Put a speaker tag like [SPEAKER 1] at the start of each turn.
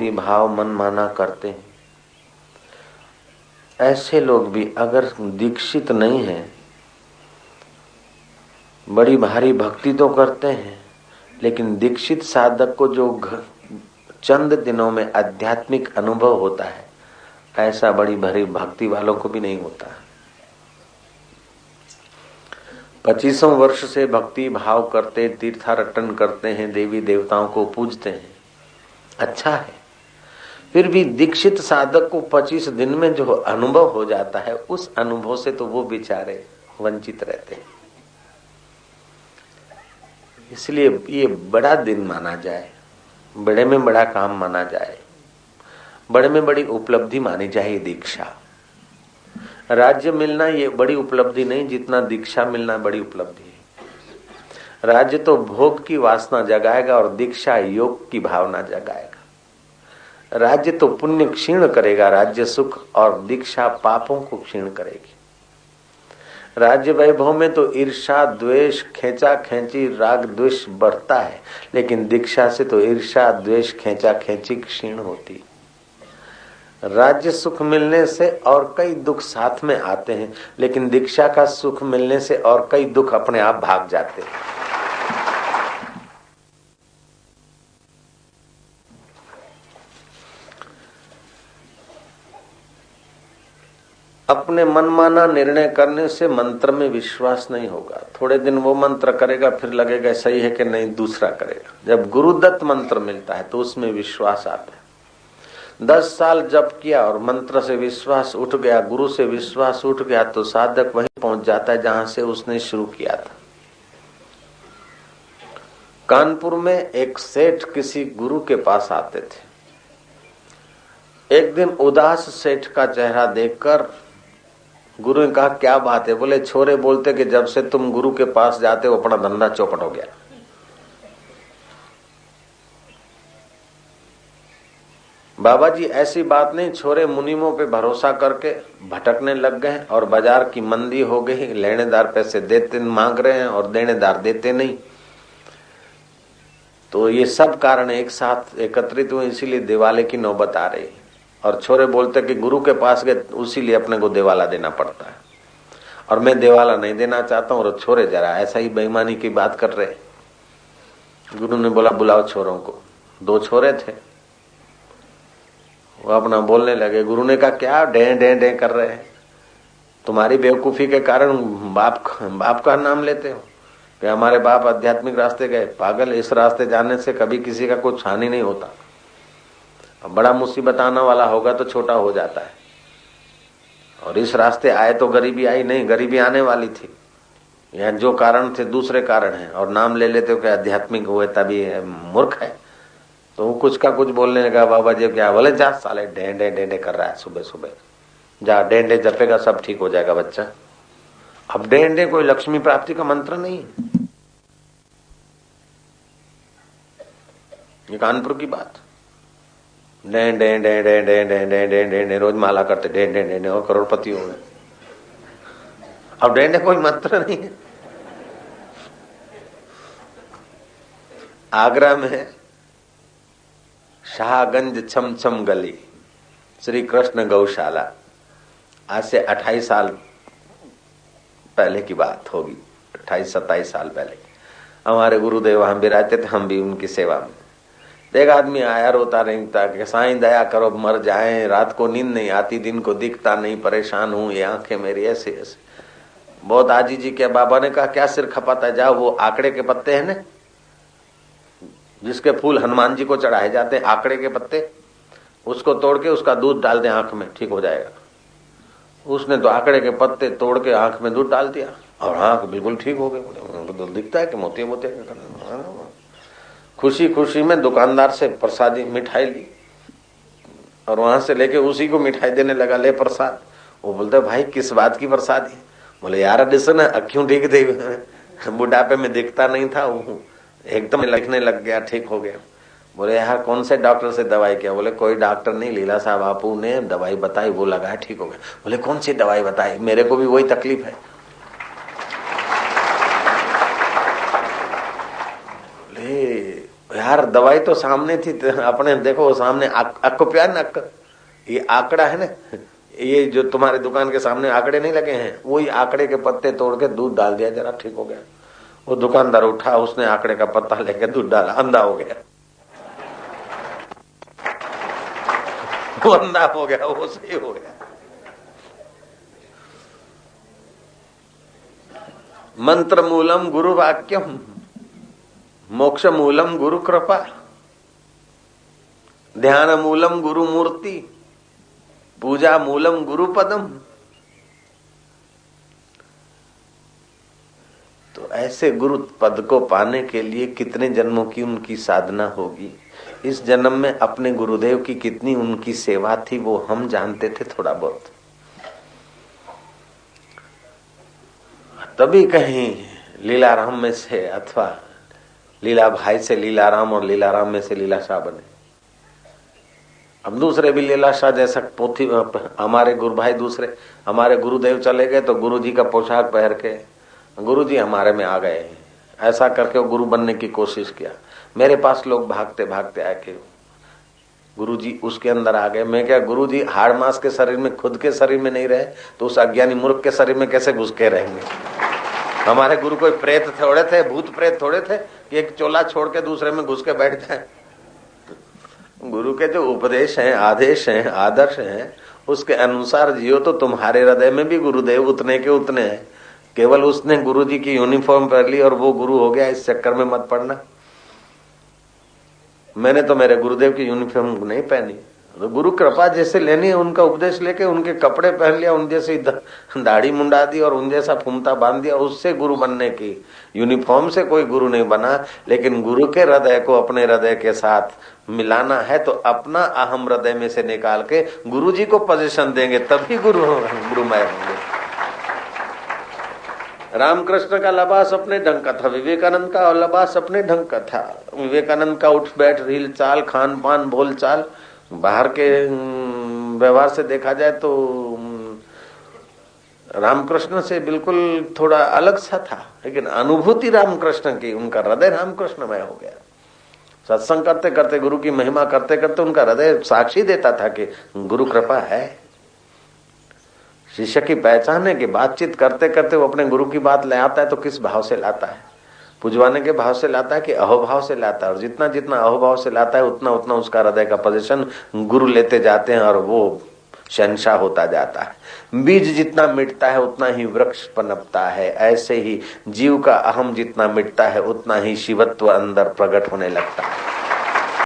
[SPEAKER 1] भक्ति भाव मन माना करते हैं, ऐसे लोग भी अगर दीक्षित नहीं है, बड़ी भारी भक्ति तो करते हैं, लेकिन दीक्षित साधक को जो चंद दिनों में आध्यात्मिक अनुभव होता है, ऐसा बड़ी भारी भक्ति वालों को भी नहीं होता। 25 वर्ष से भक्ति भाव करते, तीर्थाटन करते हैं, देवी देवताओं को पूजते हैं, अच्छा है। फिर भी दीक्षित साधक को 25 दिन में जो अनुभव हो जाता है, उस अनुभव से तो वो बेचारे वंचित रहते हैं। इसलिए ये बड़ा दिन माना जाए, बड़े में बड़ा काम माना जाए, बड़े में बड़ी उपलब्धि मानी जाए दीक्षा। राज्य मिलना ये बड़ी उपलब्धि नहीं जितना दीक्षा मिलना बड़ी उपलब्धि है। राज्य तो भोग की वासना जगाएगा और दीक्षा योग की भावना जगाएगा। राज्य तो पुण्य क्षीण करेगा, राज्य सुख, और दीक्षा पापों को क्षीण करेगी। राज्य वैभव में तो ईर्षा द्वेष खेचा खेची राग द्वेष बढ़ता है, लेकिन दीक्षा से तो ईर्षा द्वेष खेचा खेची क्षीण होती। राज्य सुख मिलने से और कई दुख साथ में आते हैं, लेकिन दीक्षा का सुख मिलने से और कई दुख अपने आप भाग जाते हैं। अपने मनमाना निर्णय करने से मंत्र में विश्वास नहीं होगा। थोड़े दिन वो मंत्र करेगा, फिर लगेगा सही है कि नहीं, दूसरा करेगा। जब गुरुदत्त मंत्र मिलता है तो उसमें विश्वास आता है। 10 साल जप किया और मंत्र से विश्वास उठ गया, गुरु से विश्वास उठ गया, तो साधक वहीं पहुंच जाता है जहां से उसने शुरू किया था। कानपुर में एक सेठ किसी गुरु के पास आते थे। एक दिन उदास सेठ का चेहरा देखकर गुरु ने कहा, क्या बात है? बोले, छोरे बोलते कि जब से तुम गुरु के पास जाते हो अपना धंधा चौपट हो गया। बाबा जी ऐसी बात नहीं, छोरे मुनीमों पे भरोसा करके भटकने लग गए और बाजार की मंदी हो गई, लेनेदार पैसे देते मांग रहे हैं और देनेदार देते नहीं। तो ये सब कारण एक साथ एकत्रित हुए, इसीलिए दिवाले की नौबत आ रही। और छोरे बोलते कि गुरु के पास गए, उसीलिए अपने को दिवाला देना पड़ता है, और मैं दिवाला नहीं देना चाहता हूँ। और छोरे जरा ऐसा ही बेईमानी की बात कर रहे। गुरु ने बोला, बुलाओ छोरों को। 2 छोरे थे, वो अपना बोलने लगे। गुरु ने कहा, क्या डे डे डे कर रहे हैं? तुम्हारी बेवकूफी के कारण बाप का नाम लेते हो कि हमारे बाप आध्यात्मिक रास्ते गए। पागल, इस रास्ते जाने से कभी किसी का कुछ हानि नहीं होता। अब बड़ा मुसीबत आने वाला होगा तो छोटा हो जाता है। और इस रास्ते आए तो गरीबी आई नहीं, गरीबी आने वाली थी। यहाँ जो कारण थे दूसरे कारण हैं, और नाम ले लेते हो कि आध्यात्मिक हुए तभी मूर्ख है। तो वो कुछ का कुछ बोलने लगा। बाबा जी क्या बोले, जा साले डेंडे डेंडे कर रहा है सुबह सुबह, जा डेंडे जपेगा सब ठीक हो जाएगा बच्चा। अब डेंडे कोई लक्ष्मी प्राप्ति का मंत्र नहीं है, ये कानपुर की बात। डे डे डे डे डे डे डे डे डे डे रोज माला करते, डे डे डे और करोड़पति हो गए। अब डेंडे कोई मंत्र नहीं है। आगरा में शाहगंज छम छम गली श्री कृष्ण गौशाला, आज से 28 साल पहले की बात होगी, 28-27 साल पहले। हमारे गुरुदेव वहां विराजते थे, हम भी उनकी सेवा में। एक आदमी आया, रोता रेंगता कि साईं दया करो मर जाएं, रात को नींद नहीं आती, दिन को दिखता नहीं, परेशान हूं, ये आंखें मेरी ऐसे ऐसे। बहुत आजी जी के बाबा ने कहा, क्या सिर खपाता है? जाओ, वो आंकड़े के पत्ते हैं ना, जिसके फूल हनुमान जी को चढ़ाए जाते हैं, आंकड़े के पत्ते, उसको तोड़ के उसका दूध डाल दे आंख में, ठीक हो जाएगा। उसने तो आंकड़े के पत्ते तोड़ के आंख में दूध डाल दिया और आंख बिल्कुल ठीक हो गई। तो दिखता है कि मोती मोती। खुशी खुशी में दुकानदार से प्रसादी मिठाई ली और वहां से लेके उसी को मिठाई देने लगा, ले प्रसाद। वो बोलते, भाई किस बात की प्रसादी? बोले, यार डिसन अक्यों ठीक थी, बुढ़ापे में दिखता नहीं था, एकदम लिखने लग गया, ठीक हो गया। बोले, यार कौन से डॉक्टर से दवाई किया? बोले, कोई डॉक्टर नहीं, लीला साहब बापू ने दवाई बताई, वो लगाया, ठीक हो गया। बोले, कौन सी दवाई बताई? मेरे को भी वही तकलीफ है। बोले, बाहर दवाई तो सामने थी, अपने देखो सामने अक्को प्यार न ये आंकड़ा है ना, ये जो तुम्हारे दुकान के सामने आंकड़े नहीं लगे हैं, वही आंकड़े के पत्ते तोड़ के दूध डाल दिया, जरा ठीक हो गया। वो दुकानदार उठा, उसने आंकड़े का पत्ता लेके दूध डाला, अंधा हो गया। वो अंधा हो गया, वो सही हो गया। मंत्र मूलम गुरु वाक्यम, मोक्ष मूलम गुरु कृपा, ध्यान मूलम गुरु मूर्ति, पूजा मूलम गुरु पदम। तो ऐसे गुरु पद को पाने के लिए कितने जन्मों की उनकी साधना होगी। इस जन्म में अपने गुरुदेव की कितनी उनकी सेवा थी वो हम जानते थे थोड़ा बहुत। तभी कहीं लीलाराम में से अथवा लीला भाई से लीलाराम और लीलाराम में से लीलाशाह बने। अब दूसरे भी लीलाशाह जैसा पोथी, हमारे गुरु भाई दूसरे, हमारे गुरुदेव चले गए तो गुरुजी का पोशाक पहन के गुरुजी हमारे में आ गए, ऐसा करके वो गुरु बनने की कोशिश किया। मेरे पास लोग भागते भागते आए कि गुरुजी उसके अंदर आ गए। मैं क्या, गुरुजी हाड़ मांस के शरीर में, खुद के शरीर में नहीं रहे तो उस अज्ञानी मूर्ख के शरीर में कैसे घुस के रहेंगे। हमारे गुरु कोई प्रेत थोड़े थे, भूत प्रेत थोड़े थे कि एक चोला छोड़ के दूसरे में घुस के बैठ जाए। गुरु के जो उपदेश हैं, आदेश हैं, आदर्श हैं, उसके अनुसार जियो तो तुम्हारे हृदय में भी गुरुदेव उतने के उतने हैं। केवल उसने गुरुजी की यूनिफॉर्म पहन ली और वो गुरु हो गया, इस चक्कर में मत पड़ना। मैंने तो मेरे गुरुदेव की यूनिफॉर्म नहीं पहनी, तो गुरु कृपा जैसे लेनी है उनका उपदेश लेके उनके कपड़े पहन लिया, उन जैसी दाढ़ी मुंडा दी और उन जैसा फूमता बांध दिया, उससे गुरु बनने की। यूनिफॉर्म से कोई गुरु नहीं बना, लेकिन गुरु के हृदय को अपने हृदय के साथ मिलाना है तो अपना अहम हृदय में से निकाल के गुरु जी को पोजीशन देंगे, तभी गुरुमय होंगे। रामकृष्ण का लिबास अपने ढंग का था, विवेकानंद का लिबास अपने ढंग का था। विवेकानंद का उठ बैठ, हिल चाल, खान पान, बोल चाल बाहर के व्यवहार से देखा जाए तो रामकृष्ण से बिल्कुल थोड़ा अलग सा था, लेकिन अनुभूति रामकृष्ण की, उनका हृदय रामकृष्णमय हो गया। सत्संग करते करते, गुरु की महिमा करते करते उनका हृदय साक्षी देता था कि गुरु कृपा है। शिष्य की पहचान है कि बातचीत करते करते वो अपने गुरु की बात ले आता है तो किस भाव से लाता है, पुजवाने के भाव से लाता है कि अहोभाव से लाता है। और जितना जितना अहोभाव से लाता है उतना उतना उसका हृदय का पोजीशन गुरु लेते जाते हैं और वो शहंशाह होता जाता है। बीज जितना मिटता है उतना ही वृक्ष पनपता है। ऐसे ही जीव का अहम जितना मिटता है उतना ही शिवत्व अंदर प्रकट होने लगता है।